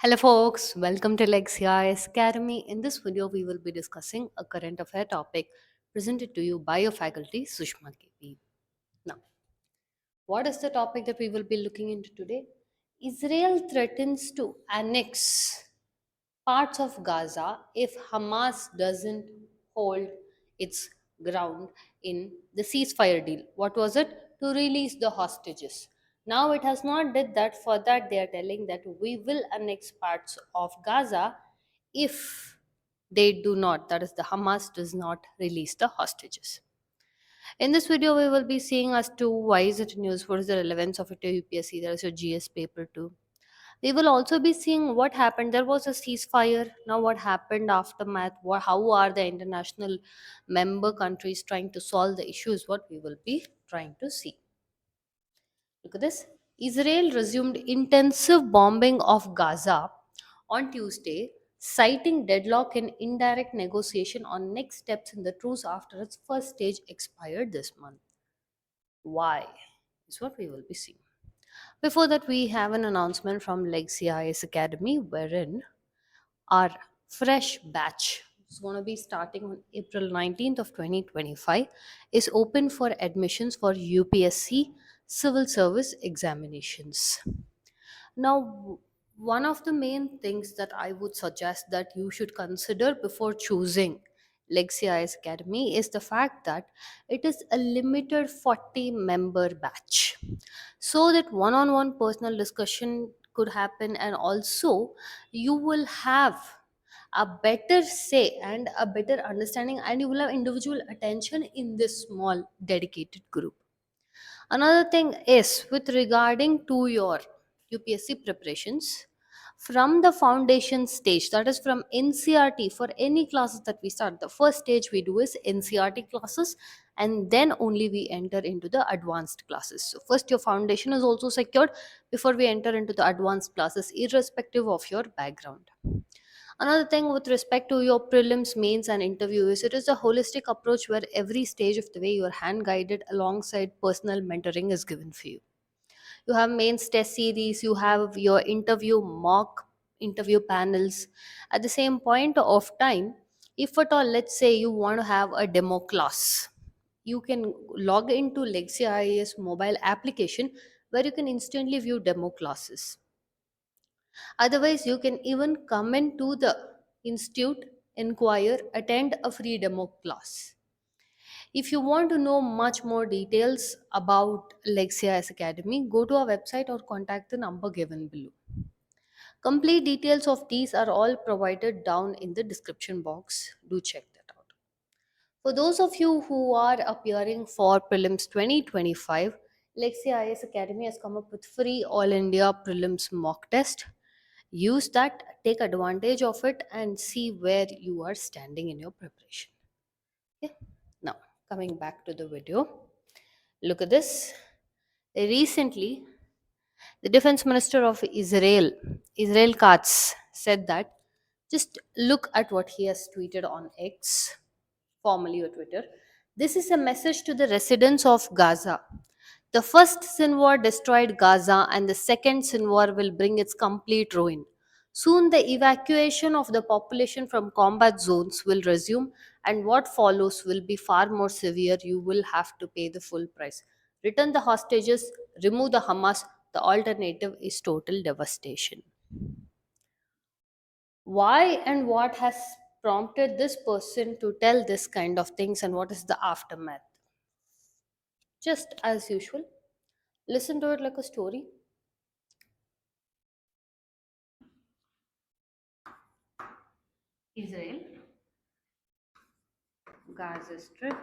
Hello folks, welcome to Lexia Academy. In this video, we will be discussing a current affair topic presented to you by your faculty, Sushma KP. Now, what is the topic that we will be looking into today? Israel threatens to annex parts of Gaza if Hamas doesn't hold its ground in the ceasefire deal. What was it? To release the hostages. Now it has not did that. For that, they are telling that we will annex parts of Gaza if they do not, that is, the Hamas does not release the hostages. In this video, we will be seeing as to why is it news, what is the relevance of it to UPSC, there is a GS paper too. We will also be seeing what happened. There was a ceasefire. Now, what happened aftermath? How are the international member countries trying to solve the issues? What we will be trying to see. Look at this. Israel resumed intensive bombing of Gaza on Tuesday, citing deadlock in indirect negotiation on next steps in the truce after its first stage expired this month. Why? Is what we will be seeing. Before that, we have an announcement from Legacy IS Academy wherein our fresh batch is going to be starting on April 19th of 2025 is open for admissions for UPSC civil service examinations. Now, one of the main things that I would suggest that you should consider before choosing Legacy IS Academy is the fact that it is a limited 40 member batch, so that one on one personal discussion could happen, and also you will have a better say and a better understanding, and you will have individual attention in this small dedicated group. Another thing is with regarding to your UPSC preparations from the foundation stage, that is from NCRT. For any classes that we start, the first stage we do is NCRT classes, and then only we enter into the advanced classes. So first your foundation is also secured before we enter into the advanced classes, irrespective of your background. Another thing with respect to your prelims, mains, and interviews, it is a holistic approach where every stage of the way you are hand guided alongside personal mentoring is given for you. You have mains test series, you have your interview mock interview panels. At the same point of time, if at all, let's say you want to have a demo class, you can log into Legacy IAS mobile application where you can instantly view demo classes. Otherwise, you can even come into the institute, inquire, attend a free demo class. If you want to know much more details about Lexia's Academy, go to our website or contact the number given below. Complete details of these are all provided down in the description box. Do check that out. For those of you who are appearing for Prelims 2025, Lexia IS Academy has come up with free All India Prelims mock test. Use that, take advantage of it, and see where you are standing in your preparation. Okay. Now, coming back to the video, look at this. Recently, the defense minister of Israel Katz, said that just look at what he has tweeted on X, formerly your Twitter. This is a message to the residents of Gaza. The first sin war destroyed Gaza, and the second sin war will bring its complete ruin. Soon, the evacuation of the population from combat zones will resume, and what follows will be far more severe. You will have to pay the full price. Return the hostages, remove the Hamas. The alternative is total devastation. Why and what has prompted this person to tell this kind of things, and what is the aftermath? Just as usual, listen to it like a story. Israel, Gaza Strip,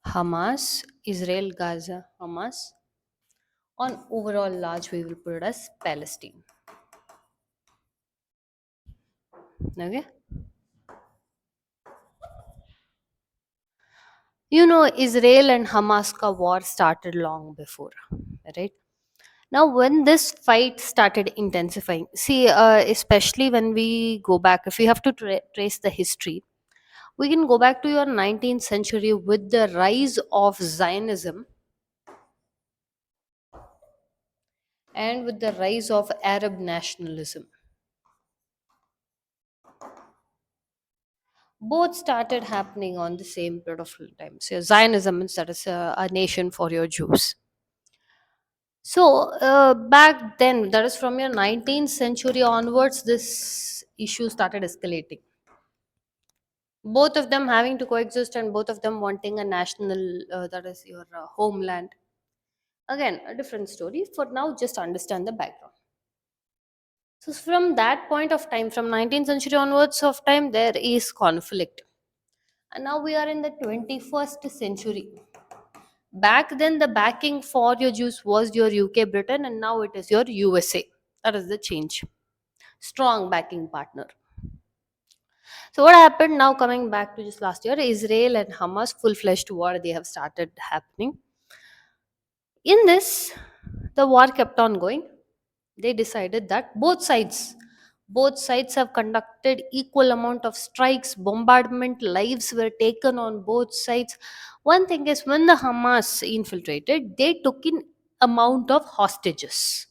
Hamas, Israel, Gaza, Hamas. On overall large, we will put it as Palestine. Okay. You know, Israel and Hamas ka war started long before, right? Now, when this fight started intensifying, see, especially when we go back, if we have to trace the history, we can go back to your 19th century with the rise of Zionism. and with the rise of Arab nationalism. Both started happening on the same period of time. So Zionism means that is a nation for your Jews. So back then, that is from your 19th century onwards, this issue started escalating. Both of them having to coexist and both of them wanting a national, that is your homeland. Again, a different story. For now, just understand the background. So from that point of time, from 19th century onwards of time, there is conflict. And now we are in the 21st century. Back then, the backing for your Jews was your UK, Britain, and now it is your USA. That is the change. Strong backing partner. So what happened now? Coming back to just last year, Israel and Hamas full-fledged war they have started happening. In this, the war kept on going. They decided that both sides have conducted equal amount of strikes, bombardment, lives were taken on both sides. One thing is when the Hamas infiltrated, they took in amount of hostages.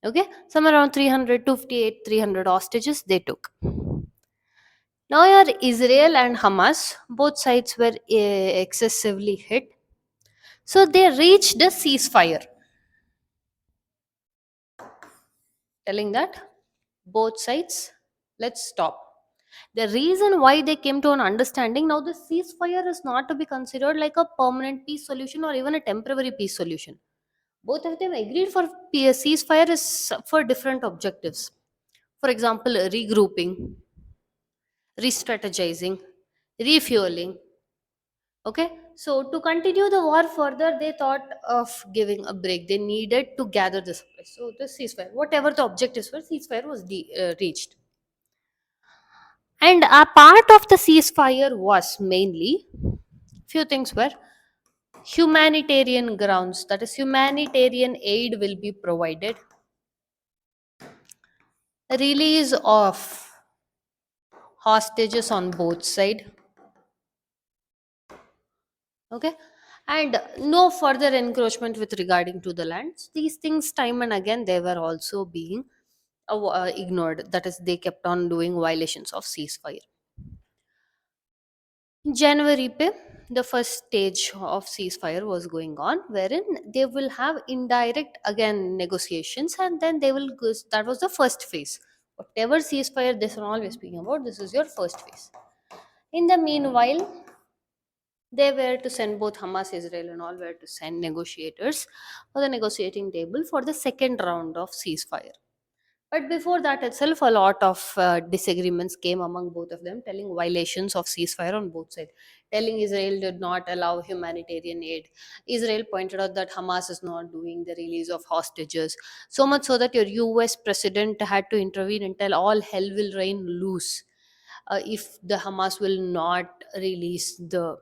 Okay, somewhere around 300 to 58, 300 hostages they took. Now, your Israel and Hamas, both sides were excessively hit. So they reached a ceasefire, telling that both sides, let's stop. The reason why they came to an understanding now, the ceasefire is not to be considered like a permanent peace solution or even a temporary peace solution. Both of them agreed for ceasefire is for different objectives. For example, regrouping, re-strategizing, refueling. Okay, so to continue the war further, they thought of giving a break. They needed to gather the supplies. So the ceasefire, whatever the objectives were, ceasefire was reached. And a part of the ceasefire was mainly few things were humanitarian grounds. That is, humanitarian aid will be provided. Release of hostages on both side. Okay, and no further encroachment with regarding to the lands. These things time and again they were also being ignored. That is, they kept on doing violations of ceasefire. January pe, the first stage of ceasefire was going on, wherein they will have indirect again negotiations, and then they will go, that was the first phase. Whatever ceasefire this and all we're speaking about, this is your first phase. In the meanwhile, they were to send both Hamas, Israel, and all were to send negotiators for the negotiating table for the second round of ceasefire. But before that itself, a lot of disagreements came among both of them, telling violations of ceasefire on both sides, telling Israel did not allow humanitarian aid. Israel pointed out that Hamas is not doing the release of hostages, so much so that your US president had to intervene and tell all hell will rain loose if the Hamas will not release the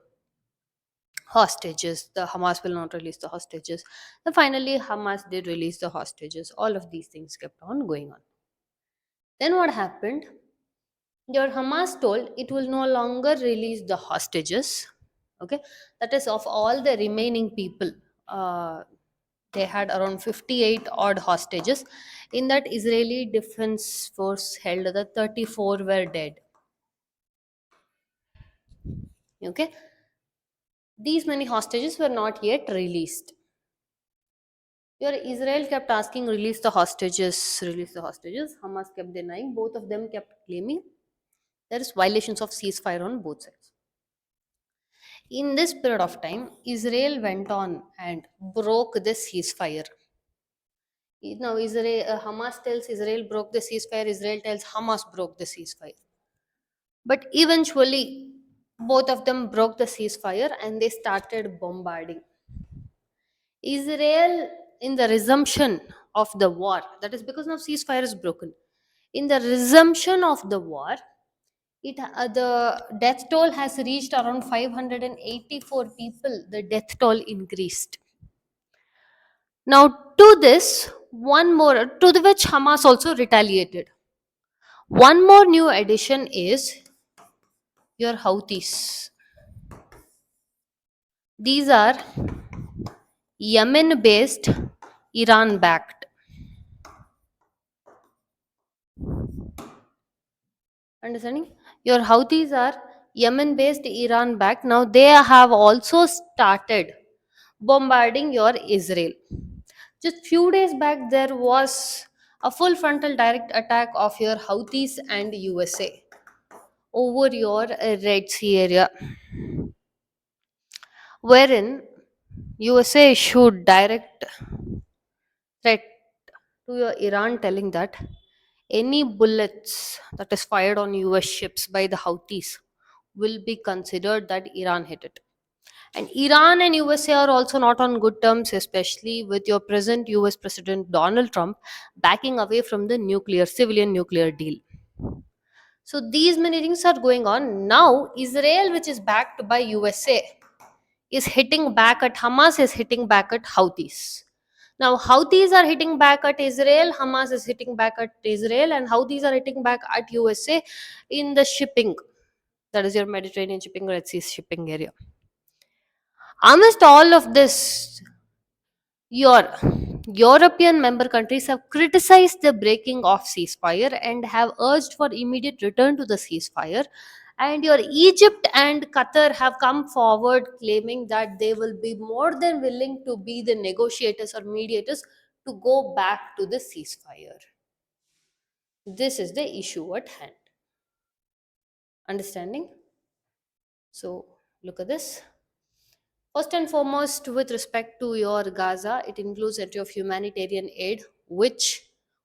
hostages. The Hamas will not release the hostages. And finally, Hamas did release the hostages. All of these things kept on going on. Then what happened? Your Hamas told it will no longer release the hostages. Okay, that is of all the remaining people. They had around 58 odd hostages. In that, Israeli Defense Force held that 34 were dead. Okay, these many hostages were not yet released. Your Israel kept asking, release the hostages, release the hostages. Hamas kept denying. Both of them kept claiming there is violations of ceasefire on both sides. In this period of time, Israel went on and broke the ceasefire. Now, Hamas tells Israel broke the ceasefire. Israel tells Hamas broke the ceasefire. But eventually, both of them broke the ceasefire and they started bombarding. Israel, in the resumption of the war, that is because now ceasefire is broken. In the resumption of the war, the death toll has reached around 584 people. The death toll increased. Now, to this, one more, to the which Hamas also retaliated. One more new addition is your Houthis. These are Yemen based, Iran backed. Understanding? Your Houthis are Yemen based, Iran backed. Now they have also started bombarding your Israel. Just few days back, there was a full frontal direct attack of your Houthis and USA over your Red Sea area, wherein USA issued direct threat to your Iran, telling that any bullets that is fired on US ships by the Houthis will be considered that Iran hit it. And Iran and USA are also not on good terms, especially with your present US President Donald Trump backing away from the civilian nuclear deal. So these many things are going on. Now, Israel, which is backed by USA, is hitting back at Hamas, is hitting back at Houthis. Now, Houthis are hitting back at Israel, Hamas is hitting back at Israel, and Houthis are hitting back at USA in the shipping, that is your Mediterranean shipping, Red Sea shipping area. Amidst all of this, your European member countries have criticized the breaking of ceasefire and have urged for immediate return to the ceasefire. And your Egypt and Qatar have come forward claiming that they will be more than willing to be the negotiators or mediators to go back to the ceasefire. This is the issue at hand. Understanding? So, look at this. First and foremost, with respect to your Gaza, it includes entry of humanitarian aid, which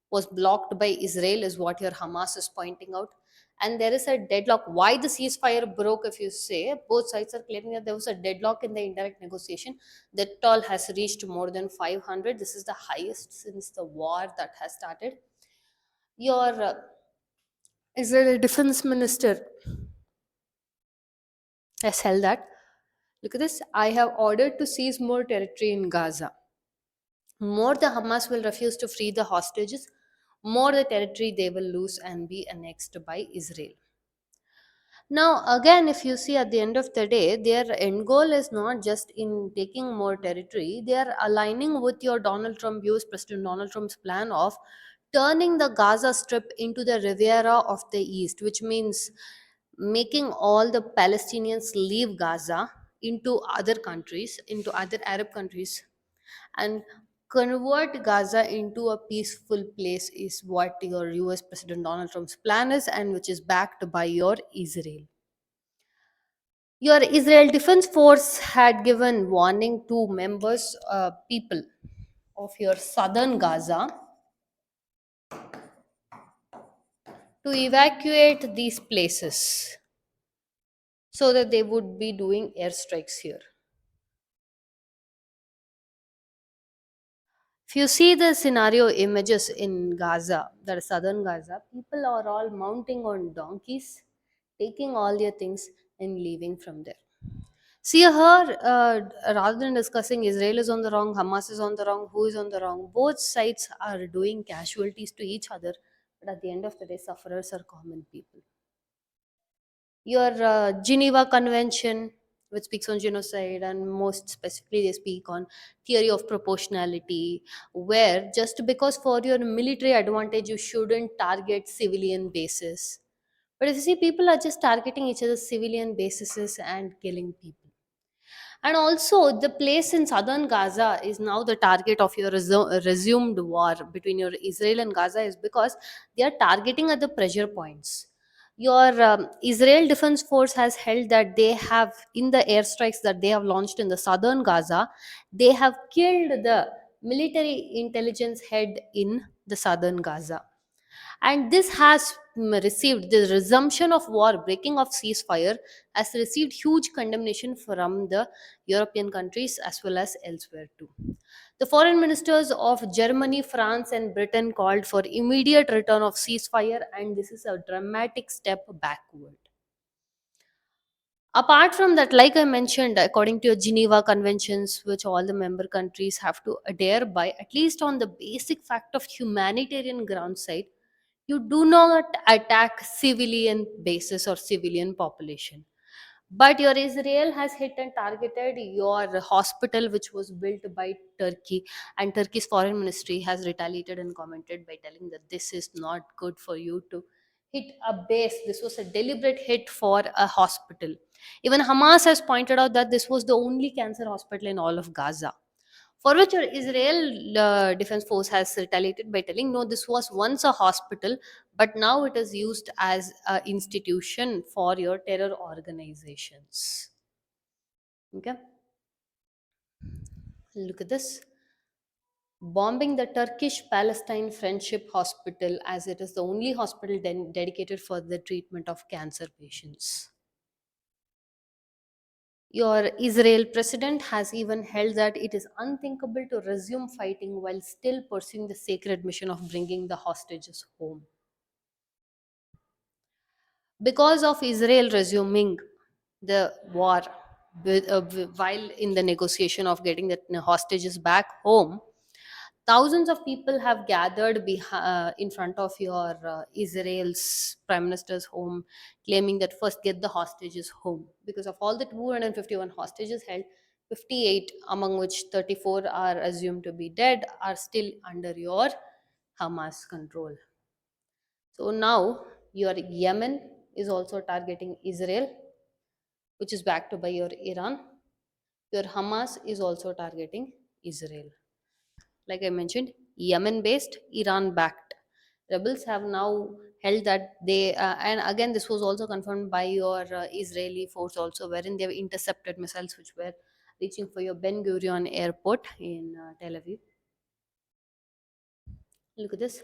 was blocked by Israel, is what your Hamas is pointing out. And there is a deadlock. Why the ceasefire broke, if you say, both sides are claiming that there was a deadlock in the indirect negotiation. That toll has reached more than 500. This is the highest since the war that has started. Your Israeli defense minister has held that. Look at this. I have ordered to seize more territory in Gaza. More the Hamas will refuse to free the hostages, more the territory they will lose and be annexed by Israel. Now, again, if you see at the end of the day, their end goal is not just in taking more territory, they are aligning with your US President Donald Trump's plan of turning the Gaza Strip into the Riviera of the East, which means making all the Palestinians leave Gaza into other countries, into other Arab countries, and convert Gaza into a peaceful place is what your US President Donald Trump's plan is, and which is backed by your Israel. Your Israel Defense Force had given warning to people of your southern Gaza to evacuate these places so that they would be doing airstrikes here. If you see the scenario images in Gaza, that is southern Gaza, people are all mounting on donkeys, taking all their things and leaving from there. See here, rather than discussing Israel is on the wrong, Hamas is on the wrong, who is on the wrong, both sides are doing casualties to each other, but at the end of the day, sufferers are common people. Your Geneva Convention, which speaks on genocide, and most specifically, they speak on theory of proportionality, where just because for your military advantage, you shouldn't target civilian bases. But if you see, people are just targeting each other's civilian bases and killing people. And also, the place in southern Gaza is now the target of your resumed war between your Israel and Gaza, is because they are targeting at the pressure points. Your Israel Defense Force has held that they have, in the airstrikes that they have launched in the southern Gaza, they have killed the military intelligence head in the southern Gaza. And this has received the resumption of war, breaking of ceasefire, has received huge condemnation from the European countries as well as elsewhere too. The foreign ministers of Germany, France, and Britain called for immediate return of ceasefire, and this is a dramatic step backward. Apart from that, like I mentioned, according to your Geneva Conventions, which all the member countries have to adhere by, at least on the basic fact of humanitarian ground side, you do not attack civilian bases or civilian population. But your Israel has hit and targeted your hospital, which was built by Turkey, and Turkey's foreign ministry has retaliated and commented by telling that this is not good for you to hit a base. This was a deliberate hit for a hospital. Even Hamas has pointed out that this was the only cancer hospital in all of Gaza, for which our Israel Defense Force has retaliated by telling, no, this was once a hospital, but now it is used as an institution for your terror organizations. Okay, look at this. Bombing the Turkish Palestine Friendship Hospital, as it is the only hospital dedicated for the treatment of cancer patients. Your Israel president has even held that it is unthinkable to resume fighting while still pursuing the sacred mission of bringing the hostages home. Because of Israel resuming the war while in the negotiation of getting the hostages back home, thousands of people have gathered in front of your Israel's prime minister's home, claiming that first get the hostages home. Because of all the 251 hostages held, 58, among which 34 are assumed to be dead, are still under your Hamas control. So now your Yemen is also targeting Israel, which is backed by your Iran. Your Hamas is also targeting Israel. Like I mentioned, Yemen based, Iran backed. Rebels have now held that and again, this was also confirmed by your Israeli force, also, wherein they have intercepted missiles which were reaching for your Ben Gurion airport in Tel Aviv. Look at this.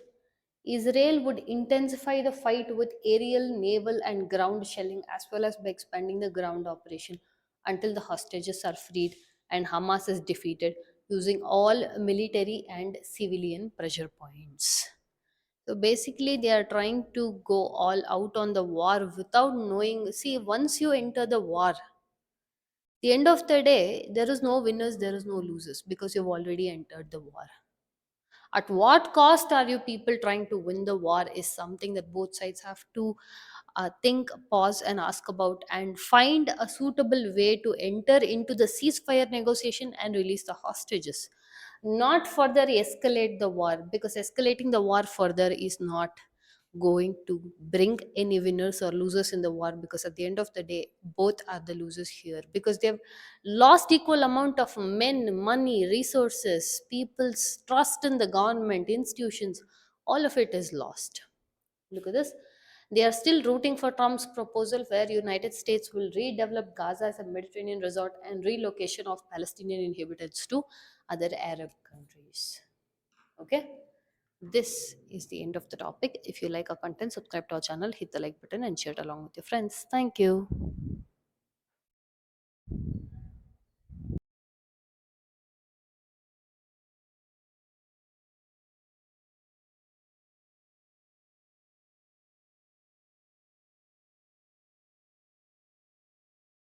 Israel would intensify the fight with aerial, naval, and ground shelling, as well as by expanding the ground operation until the hostages are freed and Hamas is defeated, using all military and civilian pressure points. So basically, they are trying to go all out on the war without knowing. See, once you enter the war, the end of the day, there is no winners, there is no losers, because you've already entered the war. At what cost are you people trying to win the war is something that both sides have to think, pause, and ask about, and find a suitable way to enter into the ceasefire negotiation and release the hostages. Not further escalate the war, because escalating the war further is not going to bring any winners or losers in the war, because at the end of the day both are the losers here, because they've lost equal amount of men, money, resources, people's trust in the government institutions. All of it is lost. Look at this. They are still rooting for Trump's proposal where United States will redevelop Gaza as a Mediterranean resort and relocation of Palestinian inhabitants to other Arab countries. Okay, this is the end of the topic. If you like our content, subscribe to our channel, hit the like button, and share it along with your friends. Thank you.